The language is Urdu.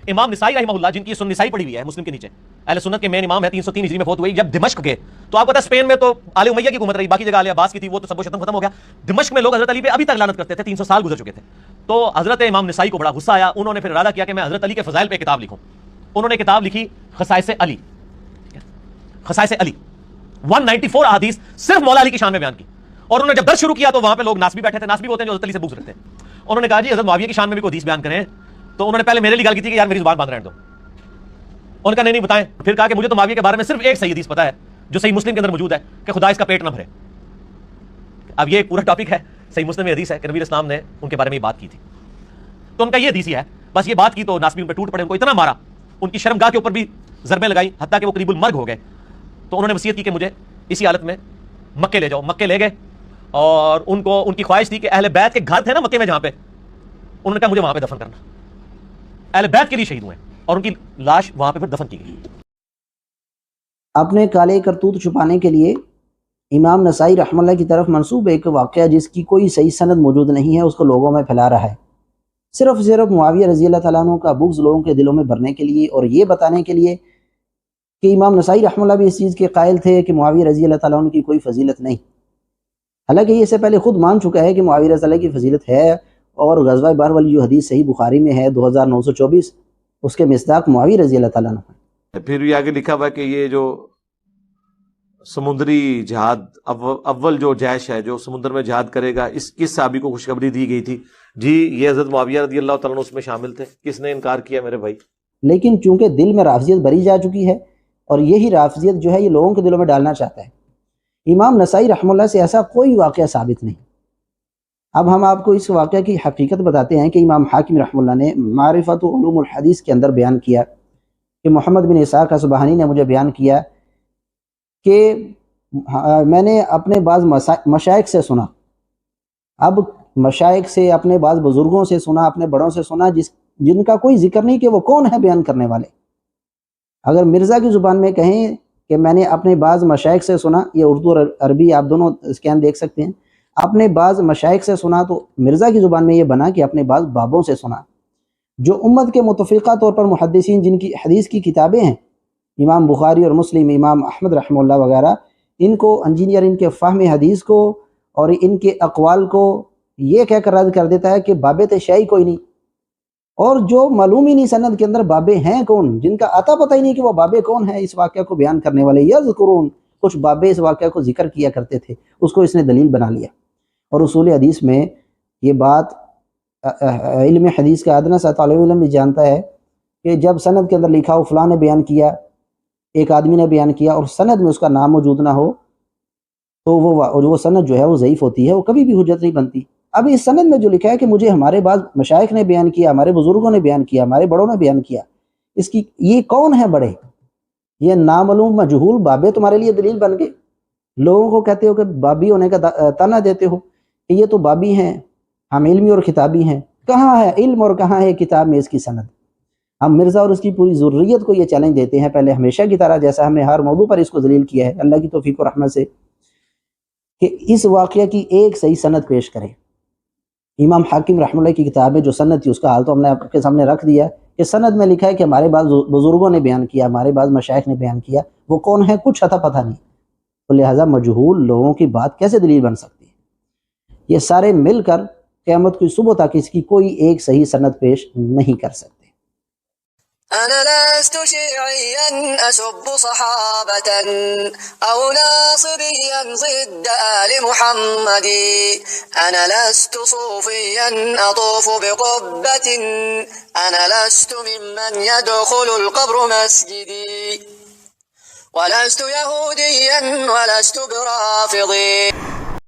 امام نسائی رحمہ اللہ، جن کی سنن نسائی پڑھی ہوئی ہے مسلم کے نیچے، اہل سنت کے مین امام ہے، 303 ہجری میں فوت ہوئی، جب دمشق گئے تو آپ کو پتا ہے اسپین میں تو آل امیہ کی حکومت رہی، باقی جگہ آل عباس کی تھی، وہ تو سب ختم ہو گیا۔ دمشق میں لوگ حضرت علی پہ ابھی تک لعنت کرتے تھے، 300 سال گزر چکے تھے۔ تو حضرت امام نسائی کو بڑا غصہ آیا، انہوں نے پھر ارادہ کیا کہ میں حضرت علی کے فضائل پہ کتاب لکھوں۔ انہوں نے کتاب لکھی خصائص علی، خصائص علی، 194 احادیث صرف مولا علی کی شان میں بیان کی۔ اور انہوں نے جب درس شروع کیا تو وہاں پہ لوگ ناسبی بیٹھے تھے، ناسبی ہوتے ہیں جو حضرت علی سے بغض رکھتے ہیں۔ انہوں نے کہا جی حضرت معاویہ کی شان میں بھی کوئی حدیث بیان کریں، تو انہوں نے پہلے میرے لیے گل کی تھی کہ یار میری زبان بند رہنے دو۔ انہوں نے کہا نہیں بتائیں، پھر کہا کہ مجھے تو معاویہ کے بارے میں صرف ایک صحیح حدیث پتا ہے جو صحیح مسلم کے اندر موجود ہے کہ خدا اس کا پیٹ نہ بھرے۔ اب یہ پورا ٹاپک ہے، صحیح مسلم میں حدیث ہے کہ نبی اسلام نے ان کے بارے میں یہ بات کی تھی، تو ان کا یہ حدیث ہی ہے، بس یہ بات کی تو ناسبی ان پہ ٹوٹ پڑے، ان کو اتنا مارا، ان کی شرمگاہ کے اوپر بھی ضربیں لگائی، حتیٰ کہ وہ قریب المرگ ہو گئے۔ تو انہوں نے وصیت کی کہ مجھے اسی حالت میں مکے لے جاؤ۔ مکے لے گئے، اور ان کو ان کی خواہش تھی کہ اہل بیت کے گھر تھے نا مکے میں جہاں پہ، انہوں نے کہا مجھے وہاں پہ دفن کرنا، اہل بیت کے لیے شہید ہوئے، اور ان کی لاش وہاں پہ پھر دفن کی گئی۔ اپنے کالے کرتوت چھپانے کے لیے امام نسائی رحمہ اللہ کی طرف منسوب ایک واقعہ جس کی کوئی صحیح سند موجود نہیں ہے اس کو لوگوں میں پھیلا رہا ہے، صرف معاویہ رضی اللہ تعالیٰ عنہ کا بغض لوگوں کے دلوں میں بھرنے کے لیے، اور یہ بتانے کے لیے کہ امام نسائی رحمہ اللہ بھی اس چیز کے قائل تھے کہ معاویہ رضی اللہ تعالیٰ عنہ کی کوئی فضیلت نہیں، حالانکہ یہ اس سے پہلے خود مان چکا ہے کہ معاویہ رضی اللہ کی فضیلت ہے، اور غزوہ بحر والی جو حدیث صحیح بخاری میں ہے 2924 اس کے مصداق معاویہ رضی اللہ تعالیٰ عنہ ہے۔ پھر بھی آگے لکھا ہوا ہے کہ یہ جو سمندری جہاد اول جو جیش ہے جو سمندر میں جہاد کرے گا، اس کس صحابی کو خوشخبری دی گئی تھی؟ جی یہ حضرت معاویہ رضی اللہ تعالیٰ عنہ اس میں شامل تھے۔ کس نے انکار کیا میرے بھائی؟ لیکن چونکہ دل میں رافضیت بری جا چکی ہے، اور یہی رافضیت جو ہے یہ لوگوں کے دلوں میں ڈالنا چاہتا ہے۔ امام نسائی رحمہ اللہ سے ایسا کوئی واقعہ ثابت نہیں۔ اب ہم آپ کو اس واقعہ کی حقیقت بتاتے ہیں کہ امام حاکم رحمہ اللہ نے معرفت و علوم الحدیث کے اندر بیان کیا کہ محمد بن اسحاق اصبہانی نے مجھے بیان کیا کہ میں نے اپنے بعض مشائخ سے سنا، اب مشائخ سے، اپنے بعض بزرگوں سے سنا، اپنے بڑوں سے سنا جن کا کوئی ذکر نہیں کہ وہ کون ہے بیان کرنے والے۔ اگر مرزا کی زبان میں کہیں کہ میں نے اپنے بعض مشائخ سے سنا، یہ اردو اور عربی آپ دونوں اسکین دیکھ سکتے ہیں، اپنے بعض مشائخ سے سنا، تو مرزا کی زبان میں یہ بنا کہ اپنے بعض بابوں سے سنا۔ جو امت کے متفقہ طور پر محدثین جن کی حدیث کی کتابیں ہیں، امام بخاری اور مسلم، امام احمد رحمہ اللہ وغیرہ، ان کو انجینئر ان کے فہم حدیث کو اور ان کے اقوال کو یہ کہہ کر رد کر دیتا ہے کہ بابے شیعی کوئی نہیں، اور جو معلوم ہی نہیں سند کے اندر بابے ہیں کون، جن کا عطا پتہ ہی نہیں کہ وہ بابے کون ہیں اس واقعہ کو بیان کرنے والے، یذکرون، کچھ بابے اس واقعہ کو ذکر کیا کرتے تھے، اس کو اس نے دلیل بنا لیا۔ اور اصول حدیث میں یہ بات علم حدیث کا ادنیٰ سا طالب علم بھی جانتا ہے کہ جب سند کے اندر لکھا ہو فلاں نے بیان کیا، ایک آدمی نے بیان کیا، اور سند میں اس کا نام موجود نہ ہو، تو وہ سند جو ہے وہ ضعیف ہوتی ہے، وہ کبھی بھی حجت نہیں بنتی۔ اب اس سند میں جو لکھا ہے کہ مجھے ہمارے بعض مشائخ نے بیان کیا، ہمارے بزرگوں نے بیان کیا، ہمارے بڑوں نے بیان کیا، اس کی یہ کون ہے بڑے؟ یہ نامعلوم مجہول بابے تمہارے لیے دلیل بن گئے۔ لوگوں کو کہتے ہو کہ بابی ہونے کا تانا دیتے ہو کہ یہ تو بابی ہیں، ہم علمی اور کتابی ہیں۔ کہاں ہے علم اور کہاں ہے کتاب میں اس کی سند؟ ہم مرزا اور اس کی پوری ضروریت کو یہ چیلنج دیتے ہیں، پہلے ہمیشہ کی طرح جیسا ہم نے ہر موضوع پر اس کو ذلیل کیا ہے، اللہ کی توفیق و رحمت سے، کہ اس واقعہ کی ایک صحیح سند پیش کریں۔ امام حاکم رحمہ اللہ کی کتاب میں جو سند تھی اس کا حال تو ہم نے آپ کے سامنے رکھ دیا کہ سند میں لکھا ہے کہ ہمارے بعض بزرگوں نے بیان کیا، ہمارے بعض مشائخ نے بیان کیا، وہ کون ہے کچھ عطا پتہ نہیں، تو لہٰذا مجہول لوگوں کی بات کیسے دلیل بن سکتی ہے؟ یہ سارے مل کر قیامت کی صبح تک اس کی کوئی ایک صحیح سند پیش نہیں کر سکتے۔ أنا لست شيعيا أسب صحابة أو ناصبيا ضد آل محمد، أنا لست صوفيا أطوف بقبة، أنا لست ممن يدخل القبر مسجدي، ولست يهوديا ولست برافضي۔